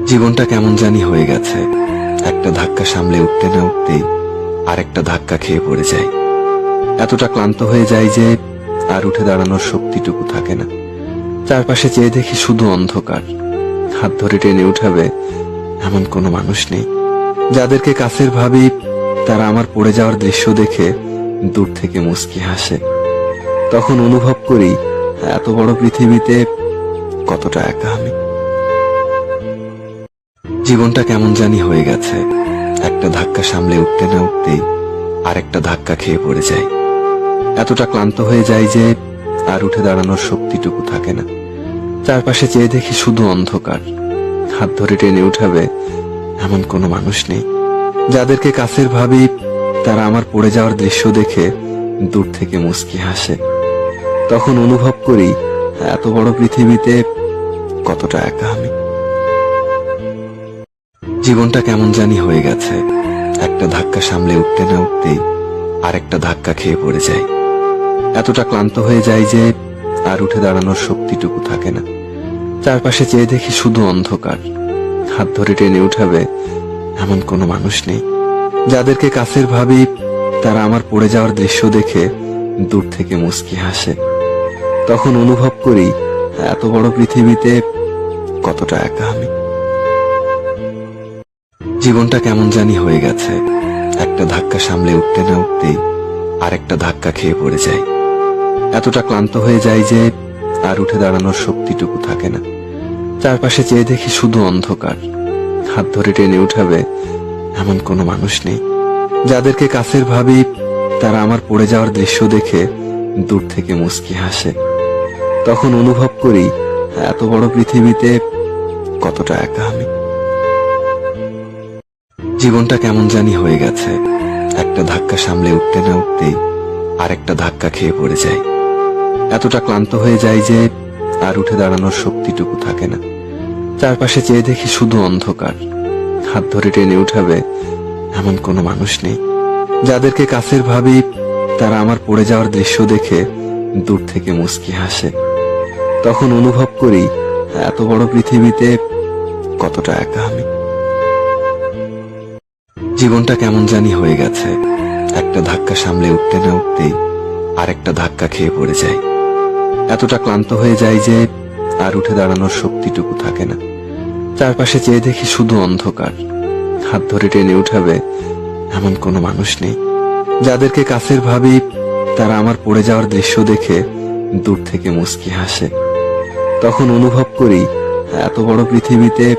জীবনটা কেমন জানি হয়ে গেছে। একটা ধাক্কা সামলে উঠতে না উঠতেই আরেকটা ধাক্কা খেয়ে পড়ে যাই। এতটা ক্লান্ত হয়ে যায় যে আর উঠে দাঁড়ানোর শক্তিটুকু থাকে না। চারপাশে চেয়ে দেখি শুধু অন্ধকার। হাত ধরে টেনে উঠাবে এমন কোনো মানুষ নেই। যাদেরকে কাছের ভাবি তারা আমার পড়ে যাওয়ার দৃশ্য দেখে দূর থেকে মুচকি হাসে। তখন অনুভব করি এত বড় পৃথিবীতে কতটা একা আমি। জীবনটা কেমন জানি হয়ে গেছে। একটা ধাক্কা সামলে উঠতে না উঠতেই আরেকটা ধাক্কা খেয়ে পড়ে যাই। এতটা ক্লান্ত হয়ে যায় যে আর উঠে দাঁড়ানোর শক্তিটুকু থাকে না। চারপাশে চেয়ে দেখি শুধু অন্ধকার। হাত ধরে টেনে উঠাবে এমন কোনো মানুষ নেই। যাদেরকে কাছের ভাবি তারা আমার পড়ে যাওয়ার দৃশ্য দেখে দূর থেকে মুচকি হাসে। তখন অনুভব করি এত বড় পৃথিবীতে কতটা একা আমি। জীবনটা কেমন জানি হয়ে গেছে। একটা ধাক্কা সামলে উঠতে না উঠতেই আরেকটা ধাক্কা খেয়ে পড়ে যাই। এতটা ক্লান্ত হয়ে যায় যে আর উঠে দাঁড়ানোর শক্তিটুকু থাকে না। চারপাশে চেয়ে দেখি শুধু অন্ধকার। হাত ধরে টেনে উঠাবে এমন কোনো মানুষ নেই। যাদেরকে কাছের ভাবি তারা আমার পড়ে যাওয়ার দৃশ্য দেখে দূর থেকে মুচকি হাসে। তখন অনুভব করি এত বড় পৃথিবীতে কতটা একা আমি। জীবনটা কেমন জানি হয়ে গেছে। একটা ধাক্কা সামলে উঠতে না উঠতেই আরেকটা ধাক্কা খেয়ে পড়ে যাই। এতটা ক্লান্ত হয়ে যায় যে আর উঠে দাঁড়ানোর শক্তিটুকু থাকে না। চারপাশে চেয়ে দেখি শুধু অন্ধকার। হাত ধরে টেনে উঠাবে এমন কোনো মানুষ নেই। যাদেরকে কাছের ভাবি তারা আমার পড়ে যাওয়ার দৃশ্য দেখে দূর থেকে মুচকি হাসে। তখন অনুভব করি এত বড় পৃথিবীতে কতটা একা আমি। জীবনটা কেমন জানি হয়ে গেছে। একটা ধাক্কা সামলে উঠতে না উঠতেই আরেকটা ধাক্কা খেয়ে পড়ে যাই। এতটা ক্লান্ত হয়ে যায় যে আর উঠে দাঁড়ানোর শক্তিটুকু থাকে না। চারপাশে চেয়ে দেখি শুধু অন্ধকার। হাত ধরে টেনে উঠাবে এমন কোনো মানুষ নেই। যাদেরকে কাছের ভাবি তারা আমার পড়ে যাওয়ার দৃশ্য দেখে দূর থেকে মুচকি হাসে। তখন অনুভব করি এত বড় পৃথিবীতে কতটা একা আমি। জীবনটা কেমন জানি হয়ে গেছে। একটা ধাক্কা সামলে উঠতে না উঠতেই আরেকটা ধাক্কা খেয়ে পড়ে যাই। এতটা ক্লান্ত হয়ে যায় যে আর উঠে দাঁড়ানোর শক্তিটুকু থাকে না। চারপাশে চেয়ে দেখি শুধু অন্ধকার। হাত ধরে টেনে উঠাবে এমন কোনো মানুষ নেই। যাদেরকে কাছের ভাবি তারা আমার পড়ে যাওয়ার দৃশ্য দেখে দূর থেকে মুচকি হাসে। তখন অনুভব করি এত বড় পৃথিবীতে